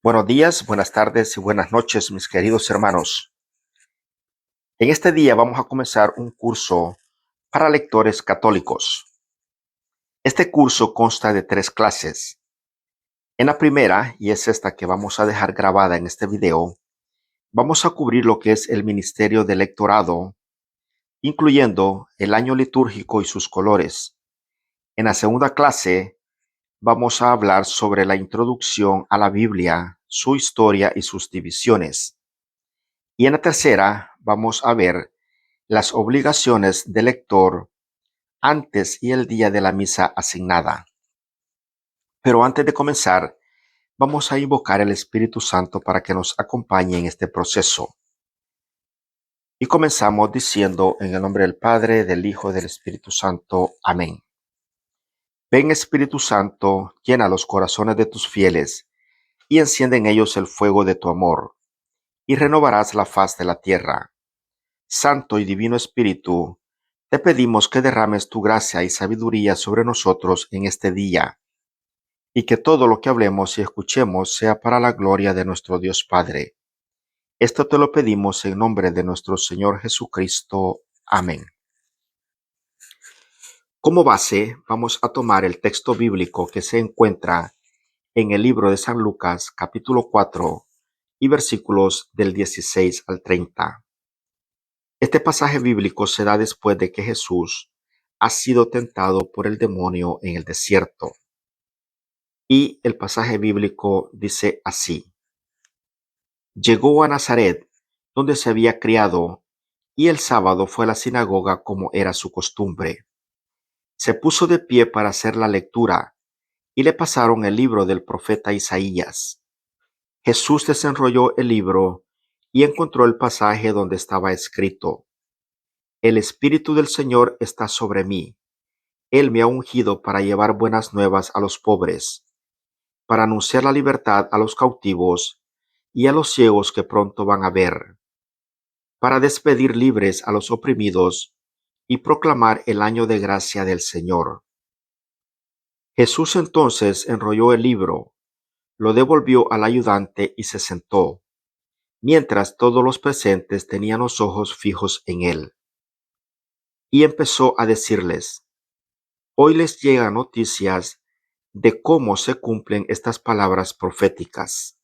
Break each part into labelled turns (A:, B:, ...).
A: Buenos días, buenas tardes y buenas noches, mis queridos hermanos. En este día vamos a comenzar un curso para lectores católicos. Este curso consta de 3 clases. En la primera, y es esta que vamos a dejar grabada en este video, vamos a cubrir lo que es el ministerio de lectorado, incluyendo el año litúrgico y sus colores. En la segunda clase, vamos a hablar sobre la introducción a la Biblia, su historia y sus divisiones. Y en la tercera vamos a ver las obligaciones del lector antes y el día de la misa asignada. Pero antes de comenzar, vamos a invocar al Espíritu Santo para que nos acompañe en este proceso. Y comenzamos diciendo en el nombre del Padre, del Hijo y del Espíritu Santo. Amén. Ven Espíritu Santo, llena los corazones de tus fieles y enciende en ellos el fuego de tu amor, y renovarás la faz de la tierra. Santo y Divino Espíritu, te pedimos que derrames tu gracia y sabiduría sobre nosotros en este día, y que todo lo que hablemos y escuchemos sea para la gloria de nuestro Dios Padre. Esto te lo pedimos en nombre de nuestro Señor Jesucristo. Amén. Como base, vamos a tomar el texto bíblico que se encuentra en el libro de San Lucas, capítulo 4, y versículos del 16 al 30. Este pasaje bíblico se da después de que Jesús ha sido tentado por el demonio en el desierto. Y el pasaje bíblico dice así: Llegó a Nazaret, donde se había criado, y el sábado fue a la sinagoga como era su costumbre. Se puso de pie para hacer la lectura, y le pasaron el libro del profeta Isaías. Jesús desenrolló el libro y encontró el pasaje donde estaba escrito: El Espíritu del Señor está sobre mí. Él me ha ungido para llevar buenas nuevas a los pobres, para anunciar la libertad a los cautivos y a los ciegos que pronto van a ver, para despedir libres a los oprimidos y proclamar el año de gracia del Señor. Jesús entonces enrolló el libro, lo devolvió al ayudante y se sentó, mientras todos los presentes tenían los ojos fijos en él. Y empezó a decirles: Hoy les llegan noticias de cómo se cumplen estas palabras proféticas.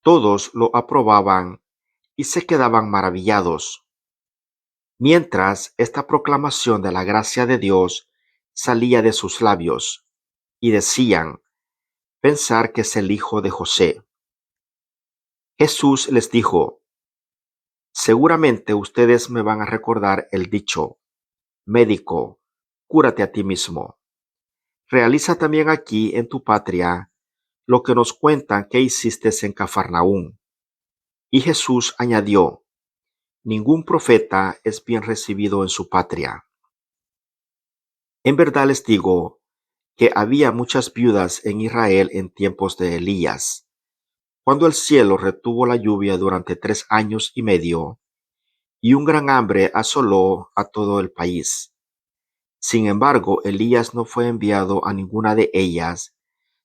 A: Todos lo aprobaban y se quedaban maravillados, mientras esta proclamación de la gracia de Dios salía de sus labios, y decían: pensar que es el hijo de José. Jesús les dijo: seguramente ustedes me van a recordar el dicho: médico, cúrate a ti mismo. Realiza también aquí en tu patria lo que nos cuentan que hiciste en Cafarnaúm. Y Jesús añadió: ningún profeta es bien recibido en su patria. En verdad les digo que había muchas viudas en Israel en tiempos de Elías, cuando el cielo retuvo la lluvia durante 3 años y medio, y un gran hambre asoló a todo el país. Sin embargo, Elías no fue enviado a ninguna de ellas,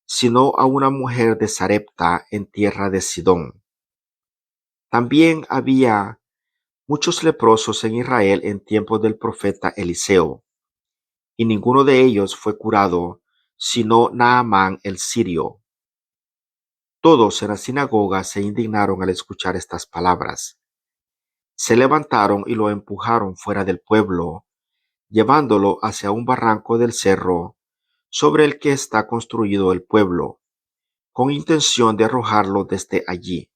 A: sino a una mujer de Sarepta en tierra de Sidón. También había muchos leprosos en Israel en tiempos del profeta Eliseo, y ninguno de ellos fue curado, sino Naamán el sirio. Todos en la sinagoga se indignaron al escuchar estas palabras. Se levantaron y lo empujaron fuera del pueblo, llevándolo hacia un barranco del cerro sobre el que está construido el pueblo, con intención de arrojarlo desde allí.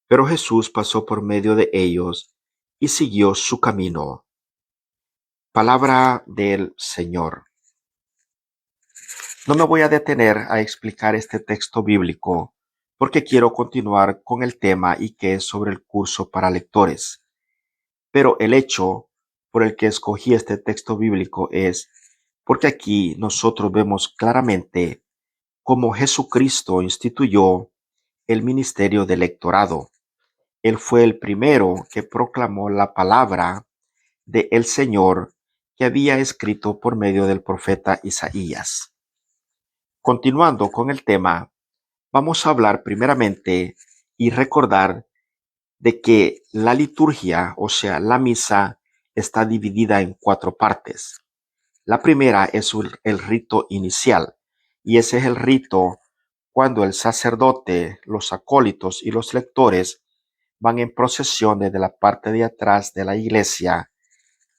A: Pero Jesús pasó por medio de ellos y siguió su camino. Palabra del Señor. No me voy a detener a explicar este texto bíblico porque quiero continuar con el tema y que es sobre el curso para lectores. Pero el hecho por el que escogí este texto bíblico es porque aquí nosotros vemos claramente cómo Jesucristo instituyó el ministerio del lectorado. Él fue el primero que proclamó la palabra de el Señor que había escrito por medio del profeta Isaías. Continuando con el tema, Vamos a hablar primeramente y recordar de que la liturgia, o sea, la misa, está dividida en cuatro partes. La primera es el rito inicial, y ese es el rito cuando el sacerdote, los acólitos y los lectores van en procesión desde la parte de atrás de la iglesia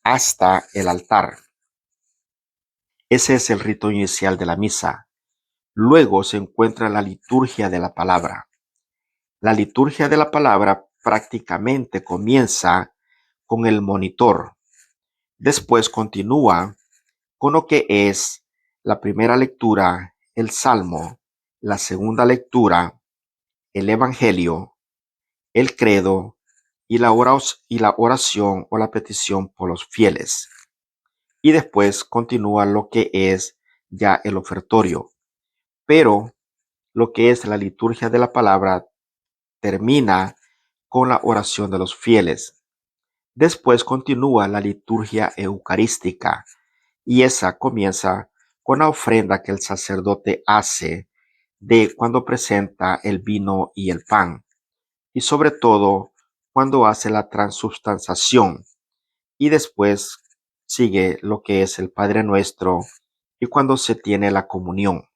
A: hasta el altar. Ese es el rito inicial de la misa. Luego se encuentra la liturgia de la palabra. La liturgia de la palabra prácticamente comienza con el monitor. Después continúa con lo que es la primera lectura, el salmo, la segunda lectura, el evangelio, el credo y la oración o la petición por los fieles. Y después continúa lo que es ya el ofertorio. Pero lo que es la liturgia de la palabra termina con la oración de los fieles. Después continúa la liturgia eucarística y esa comienza con la ofrenda que el sacerdote hace de cuando presenta el vino y el pan y sobre todo cuando hace la transubstanciación y después sigue lo que es el Padre Nuestro y cuando se tiene la comunión.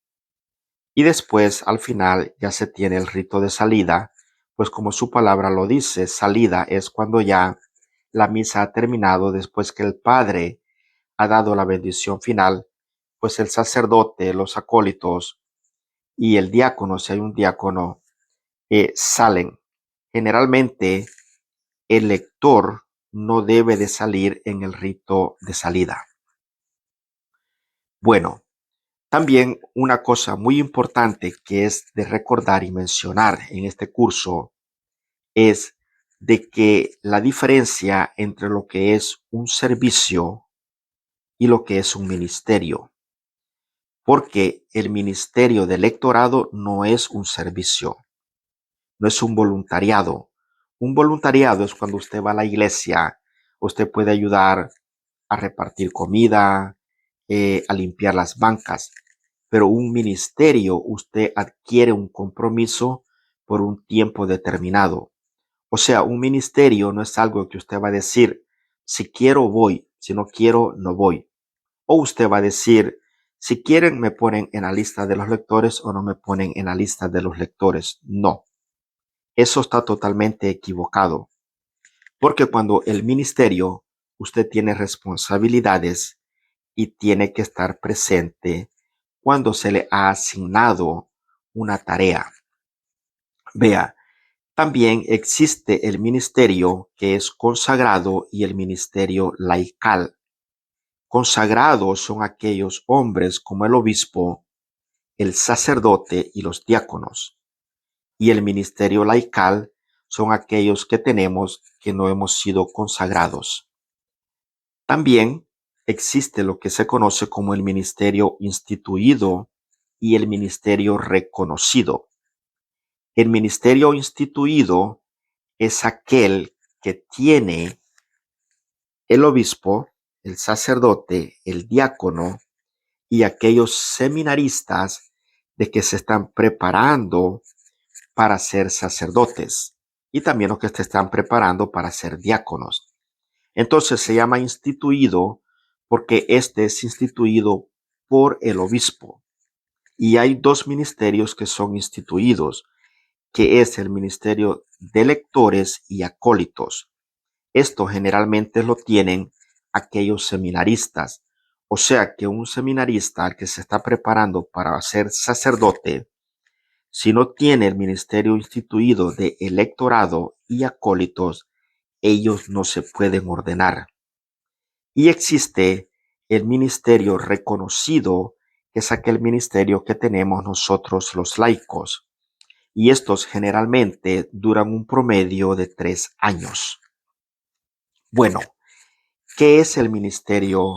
A: Y después, al final, ya se tiene el rito de salida, pues como su palabra lo dice, salida es cuando ya la misa ha terminado, después que el Padre ha dado la bendición final, pues el sacerdote, los acólitos y el diácono, si hay un diácono, salen. Generalmente, el lector no debe de salir en el rito de salida. Bueno, también una cosa muy importante que es de recordar y mencionar en este curso es de que la diferencia entre lo que es un servicio y lo que es un ministerio, porque el ministerio de lectorado no es un servicio, no es un voluntariado. Un voluntariado es cuando usted va a la iglesia, usted puede ayudar a repartir comida, a limpiar las bancas, pero un ministerio usted adquiere un compromiso por un tiempo determinado. O sea, un ministerio no es algo que usted va a decir, si quiero voy, si no quiero no voy. O usted va a decir, si quieren me ponen en la lista de los lectores o no me ponen en la lista de los lectores. No, eso está totalmente equivocado. Porque cuando el ministerio, usted tiene responsabilidades y tiene que estar presente cuando se le ha asignado una tarea. Vea, también existe el ministerio que es consagrado y el ministerio laical. Consagrados son aquellos hombres como el obispo, el sacerdote y los diáconos. Y el ministerio laical son aquellos que tenemos que no hemos sido consagrados. También existe lo que se conoce como el ministerio instituido y el ministerio reconocido. El ministerio instituido es aquel que tiene el obispo, el sacerdote, el diácono y aquellos seminaristas de que se están preparando para ser sacerdotes y también los que se están preparando para ser diáconos. Entonces se llama instituido porque este es instituido por el obispo. Y hay dos ministerios que son instituidos, que es el ministerio de lectores y acólitos. Esto generalmente lo tienen aquellos seminaristas. O sea que un seminarista que se está preparando para ser sacerdote, si no tiene el ministerio instituido de electorado y acólitos, ellos no se pueden ordenar. Y existe el ministerio reconocido, que es aquel ministerio que tenemos nosotros los laicos. Y estos generalmente duran un promedio de 3 años. Bueno, ¿qué es el ministerio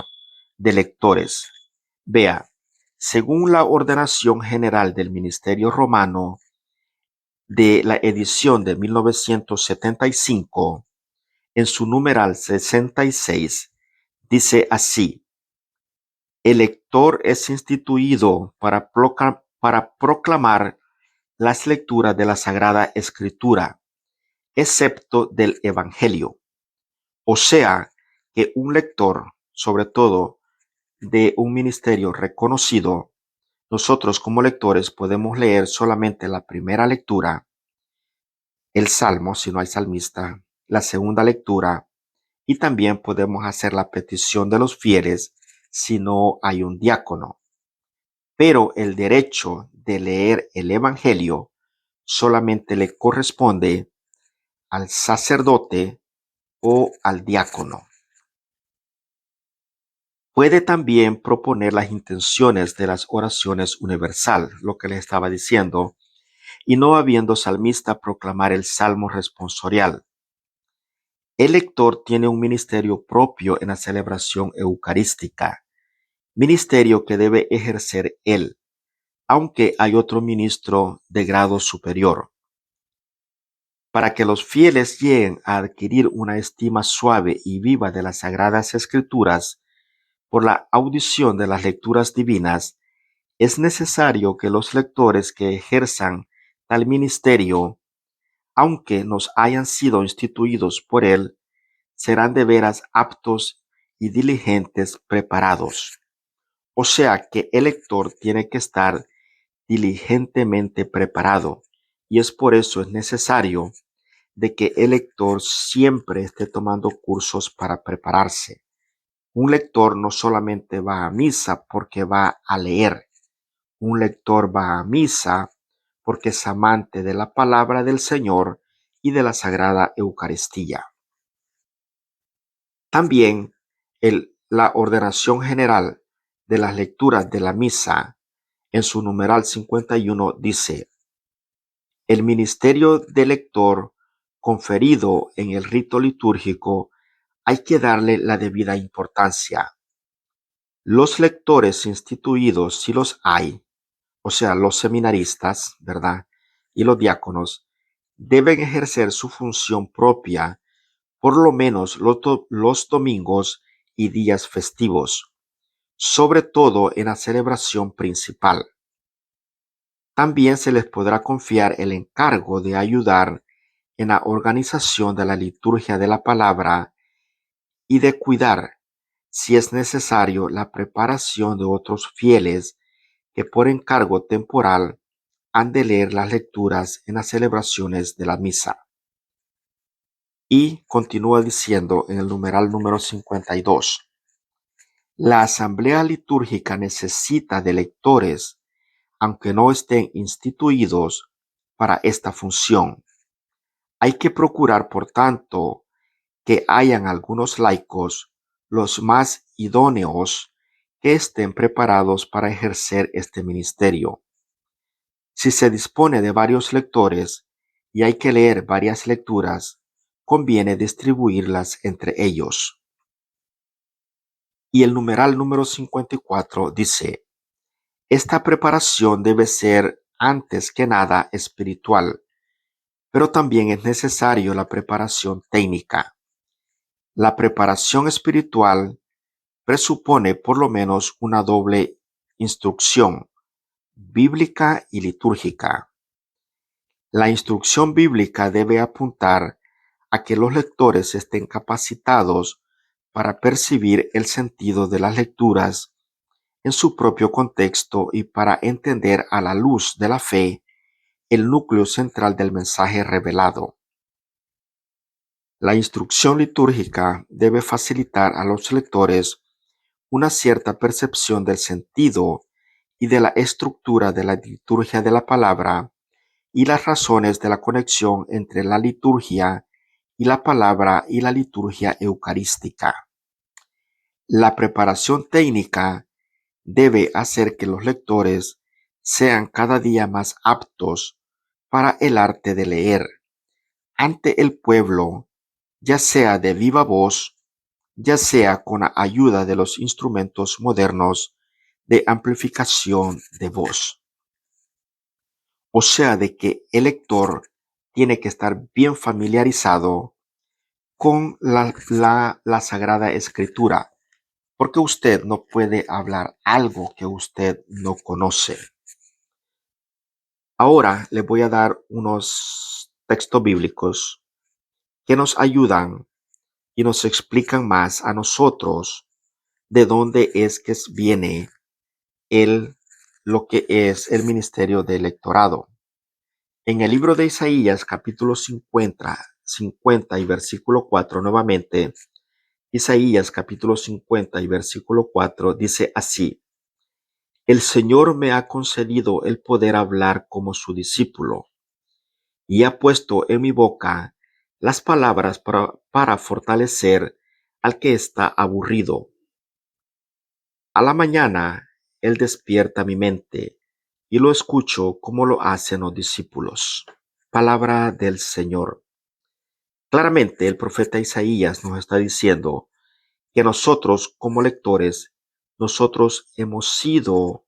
A: de lectores? Vea, según la ordenación general del Ministerio Romano de la edición de 1975, en su numeral 66, dice así: el lector es instituido para proclamar las lecturas de la Sagrada Escritura, excepto del Evangelio. O sea, que un lector, sobre todo de un ministerio reconocido, nosotros como lectores podemos leer solamente la primera lectura, el salmo si no hay salmista, la segunda lectura, y también podemos hacer la petición de los fieles si no hay un diácono. Pero el derecho de leer el Evangelio solamente le corresponde al sacerdote o al diácono. Puede también proponer las intenciones de las oraciones universal, lo que les estaba diciendo, y no habiendo salmista proclamar el salmo responsorial. El lector tiene un ministerio propio en la celebración eucarística, ministerio que debe ejercer él, aunque hay otro ministro de grado superior. Para que los fieles lleguen a adquirir una estima suave y viva de las Sagradas Escrituras por la audición de las lecturas divinas, es necesario que los lectores que ejerzan tal ministerio, aunque nos hayan sido instituidos por él, serán de veras aptos y diligentes preparados. O sea que el lector tiene que estar diligentemente preparado, y es por eso es necesario de que el lector siempre esté tomando cursos para prepararse. Un lector no solamente va a misa porque va a leer, un lector va a misa porque es amante de la palabra del Señor y de la Sagrada Eucaristía. También la ordenación general de las lecturas de la misa en su numeral 51 dice: el ministerio de lector conferido en el rito litúrgico hay que darle la debida importancia. Los lectores instituidos, si los hay, o sea, los seminaristas, ¿verdad? Y los diáconos, deben ejercer su función propia por lo menos los domingos y días festivos, sobre todo en la celebración principal. También se les podrá confiar el encargo de ayudar en la organización de la liturgia de la palabra y de cuidar, si es necesario, la preparación de otros fieles que por encargo temporal han de leer las lecturas en las celebraciones de la misa. Y continúa diciendo en el numeral número 52, la asamblea litúrgica necesita de lectores, aunque no estén instituidos para esta función. Hay que procurar, por tanto, que hayan algunos laicos, los más idóneos, que estén preparados para ejercer este ministerio. Si se dispone de varios lectores y hay que leer varias lecturas, conviene distribuirlas entre ellos. Y el numeral número 54 dice: esta preparación debe ser antes que nada espiritual, pero también es necesario la preparación técnica. La preparación espiritual presupone por lo menos una doble instrucción, bíblica y litúrgica. La instrucción bíblica debe apuntar a que los lectores estén capacitados para percibir el sentido de las lecturas en su propio contexto y para entender a la luz de la fe el núcleo central del mensaje revelado. La instrucción litúrgica debe facilitar a los lectores una cierta percepción del sentido y de la estructura de la liturgia de la palabra y las razones de la conexión entre la liturgia y la palabra y la liturgia eucarística. La preparación técnica debe hacer que los lectores sean cada día más aptos para el arte de leer ante el pueblo, ya sea de viva voz, ya sea con la ayuda de los instrumentos modernos de amplificación de voz. O sea, de que el lector tiene que estar bien familiarizado con la Sagrada Escritura, porque usted no puede hablar algo que usted no conoce. Ahora les voy a dar unos textos bíblicos que nos ayudan y nos explican más a nosotros de dónde es que viene el, lo que es el ministerio de electorado. En el libro de Isaías, capítulo 50 y versículo 4, nuevamente, Isaías capítulo 50 y versículo 4 dice así: El Señor me ha concedido el poder hablar como su discípulo y ha puesto en mi boca las palabras para fortalecer al que está aburrido. A la mañana Él despierta mi mente y lo escucho como lo hacen los discípulos. Palabra del Señor. Claramente el profeta Isaías nos está diciendo que nosotros como lectores, nosotros hemos sido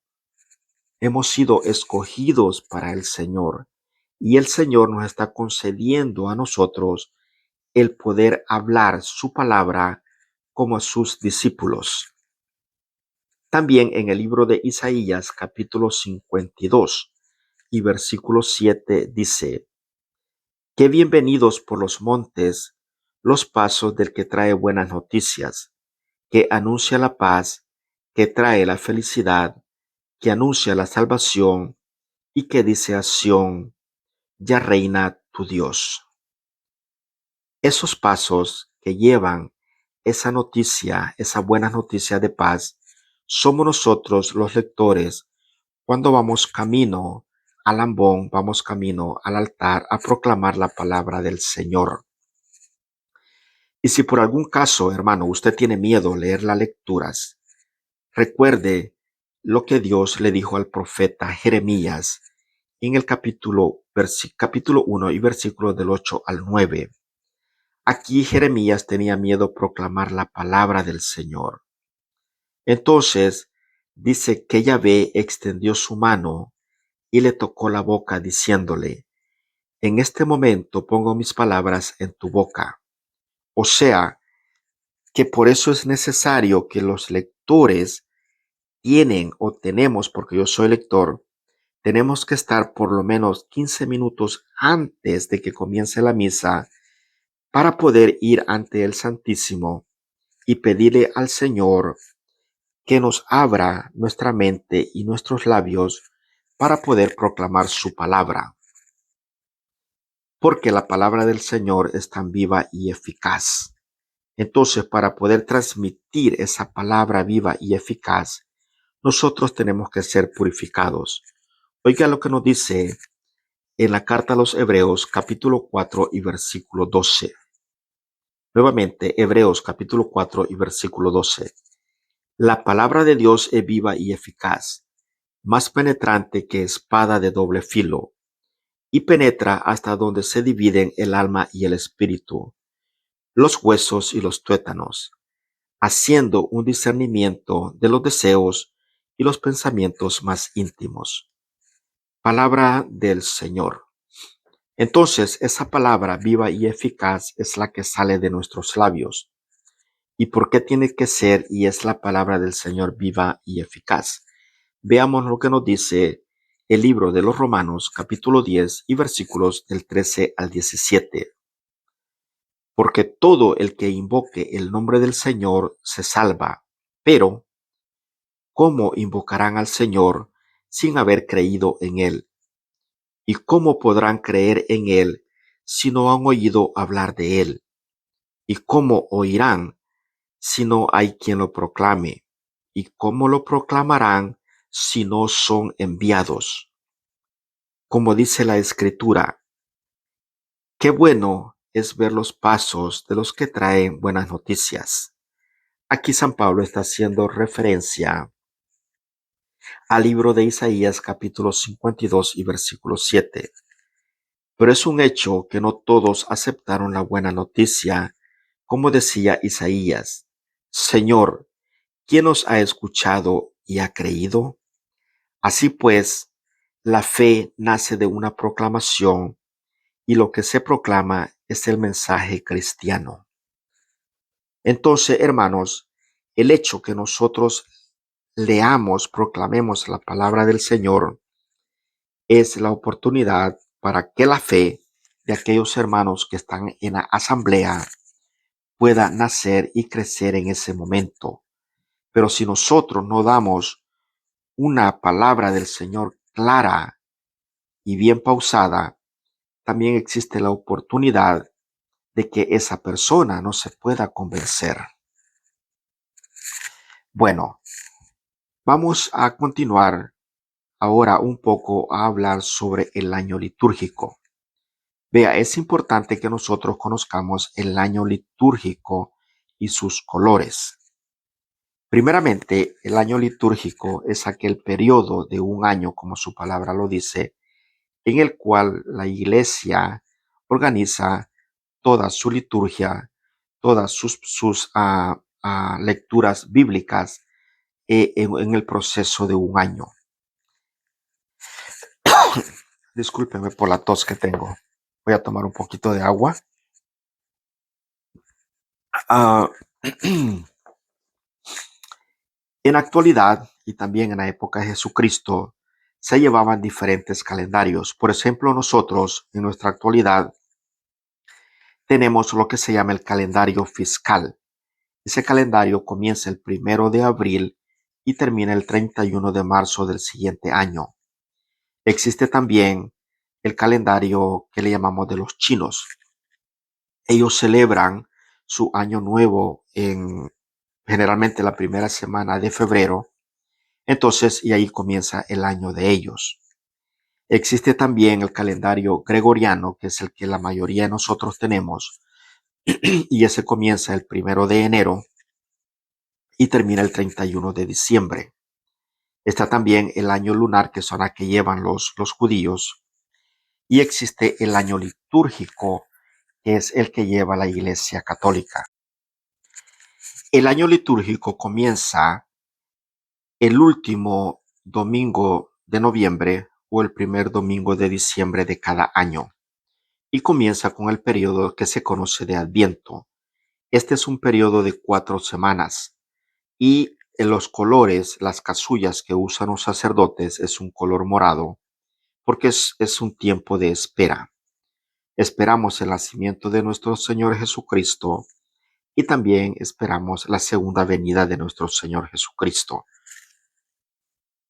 A: escogidos para el Señor y el Señor nos está concediendo a nosotros el poder hablar su palabra como a sus discípulos. También en el libro de Isaías capítulo 52 y versículo 7 dice: Qué bienvenidos por los montes los pasos del que trae buenas noticias, que anuncia la paz, que trae la felicidad, que anuncia la salvación y que dice a Sión: ya reina tu Dios. Esos pasos que llevan esa noticia, esa buena noticia de paz, somos nosotros los lectores cuando vamos camino al ambón, vamos camino al altar a proclamar la palabra del Señor. Y si por algún caso, hermano, usted tiene miedo a leer las lecturas, recuerde lo que Dios le dijo al profeta Jeremías en el capítulo 1 y versículos del 8 al 9. Aquí Jeremías tenía miedo proclamar la palabra del Señor. Entonces dice que Yahvé extendió su mano y le tocó la boca diciéndole: en este momento pongo mis palabras en tu boca. O sea, que por eso es necesario que los lectores tienen o tenemos, porque yo soy lector, tenemos que estar por lo menos 15 minutos antes de que comience la misa para poder ir ante el Santísimo y pedirle al Señor que nos abra nuestra mente y nuestros labios para poder proclamar su palabra. Porque la palabra del Señor es tan viva y eficaz. Entonces, para poder transmitir esa palabra viva y eficaz, nosotros tenemos que ser purificados. Oiga lo que nos dice en la carta a los Hebreos, capítulo 4 y versículo 12. Nuevamente, Hebreos, capítulo 4 y versículo 12. La palabra de Dios es viva y eficaz, más penetrante que espada de doble filo, y penetra hasta donde se dividen el alma y el espíritu, los huesos y los tuétanos, haciendo un discernimiento de los deseos y los pensamientos más íntimos. Palabra del Señor. Entonces, esa palabra viva y eficaz es la que sale de nuestros labios. ¿Y por qué tiene que ser y es la palabra del Señor viva y eficaz? Veamos lo que nos dice el libro de los Romanos, capítulo 10 y versículos del 13 al 17. Porque todo el que invoque el nombre del Señor se salva, pero ¿cómo invocarán al Señor sin haber creído en Él? ¿Y cómo podrán creer en Él si no han oído hablar de Él? ¿Y cómo oirán si no hay quien lo proclame? ¿Y cómo lo proclamarán si no son enviados? Como dice la Escritura, qué bueno es ver los pasos de los que traen buenas noticias. Aquí San Pablo está haciendo referencia al libro de Isaías capítulo 52 y versículo 7. Pero es un hecho que no todos aceptaron la buena noticia, como decía Isaías: Señor, ¿quién nos ha escuchado y ha creído? Así pues, la fe nace de una proclamación y lo que se proclama es el mensaje cristiano. Entonces, hermanos, el hecho que nosotros leamos, proclamemos la palabra del Señor, es la oportunidad para que la fe de aquellos hermanos que están en la asamblea pueda nacer y crecer en ese momento. Pero si nosotros no damos una palabra del Señor clara y bien pausada, también existe la oportunidad de que esa persona no se pueda convencer. Bueno, vamos a continuar ahora un poco a hablar sobre el año litúrgico. Vea, es importante que nosotros conozcamos el año litúrgico y sus colores. Primeramente, el año litúrgico es aquel periodo de un año, como su palabra lo dice, en el cual la iglesia organiza toda su liturgia, todas sus lecturas bíblicas en el proceso de un año. Discúlpenme por la tos que tengo. Voy a tomar un poquito de agua. Ah, En la actualidad y también en la época de Jesucristo se llevaban diferentes calendarios. Por ejemplo, nosotros en nuestra actualidad tenemos lo que se llama el calendario fiscal. Ese calendario comienza el 1 de abril y termina el 31 de marzo del siguiente año. Existe también el calendario que le llamamos de los chinos. Ellos celebran su año nuevo en generalmente la primera semana de febrero. Entonces, y ahí comienza el año de ellos. Existe también el calendario gregoriano, que es el que la mayoría de nosotros tenemos, y ese comienza el 1 de enero y termina el 31 de diciembre. Está también el año lunar, que son la que llevan los judíos, y existe el año litúrgico, que es el que lleva la Iglesia Católica. El año litúrgico comienza el último domingo de noviembre o el primer domingo de diciembre de cada año y comienza con el periodo que se conoce de Adviento. Este es un periodo de 4 semanas y en los colores, las casullas que usan los sacerdotes es un color morado porque es un tiempo de espera. Esperamos el nacimiento de nuestro Señor Jesucristo y también esperamos la segunda venida de nuestro Señor Jesucristo.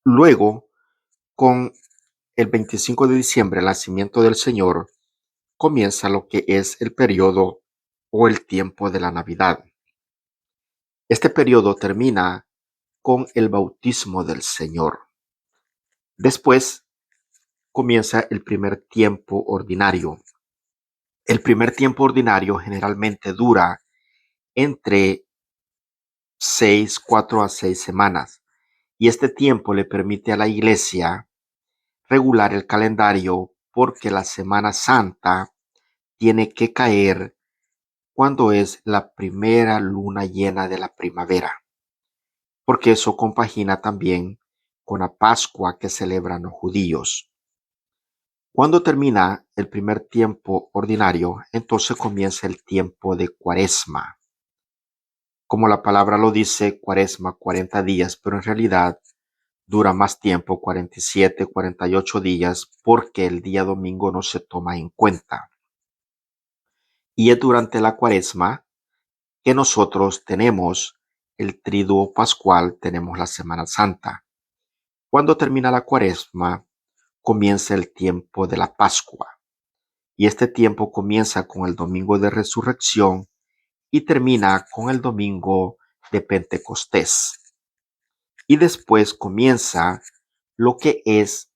A: Luego, con el 25 de diciembre, el nacimiento del Señor, comienza lo que es el periodo o el tiempo de la Navidad. Este periodo termina con el bautismo del Señor. Después comienza el primer tiempo ordinario. El primer tiempo ordinario generalmente dura entre 4 a 6 semanas y este tiempo le permite a la iglesia regular el calendario porque la Semana Santa tiene que caer cuando es la primera luna llena de la primavera, porque eso compagina también con la Pascua que celebran los judíos. Cuando termina el primer tiempo ordinario, entonces comienza el tiempo de Cuaresma. Como la palabra lo dice, Cuaresma 40 días, pero en realidad dura más tiempo, 47, 48 días, porque el día domingo no se toma en cuenta. Y es durante la Cuaresma que nosotros tenemos el triduo pascual, tenemos la Semana Santa. Cuando termina la Cuaresma, comienza el tiempo de la Pascua. Y este tiempo comienza con el domingo de resurrección y termina con el domingo de Pentecostés. Y después comienza lo que es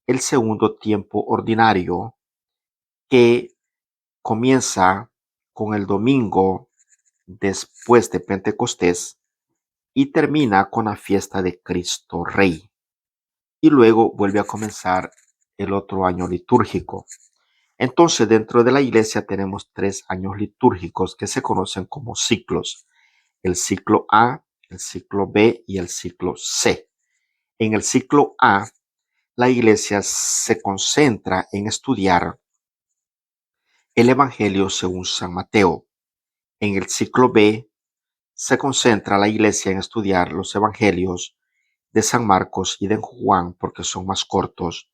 A: el segundo tiempo ordinario, que comienza con el domingo después de Pentecostés y termina con la fiesta de Cristo Rey. Y luego vuelve a comenzar el otro año litúrgico. Entonces, dentro de la iglesia tenemos 3 años litúrgicos que se conocen como ciclos: el ciclo A, el ciclo B y el ciclo C. En el ciclo A, la iglesia se concentra en estudiar el Evangelio según San Mateo. En el ciclo B, se concentra la iglesia en estudiar los Evangelios de San Marcos y de Juan porque son más cortos.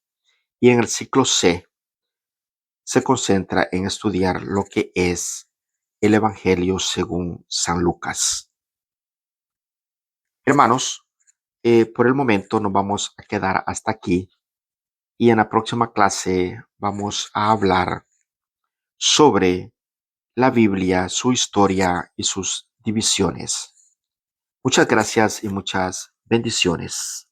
A: y en el ciclo C se concentra en estudiar lo que es el Evangelio según San Lucas. Hermanos, por el momento nos vamos a quedar hasta aquí y en la próxima clase vamos a hablar sobre la Biblia, su historia y sus divisiones. Muchas gracias y muchas bendiciones.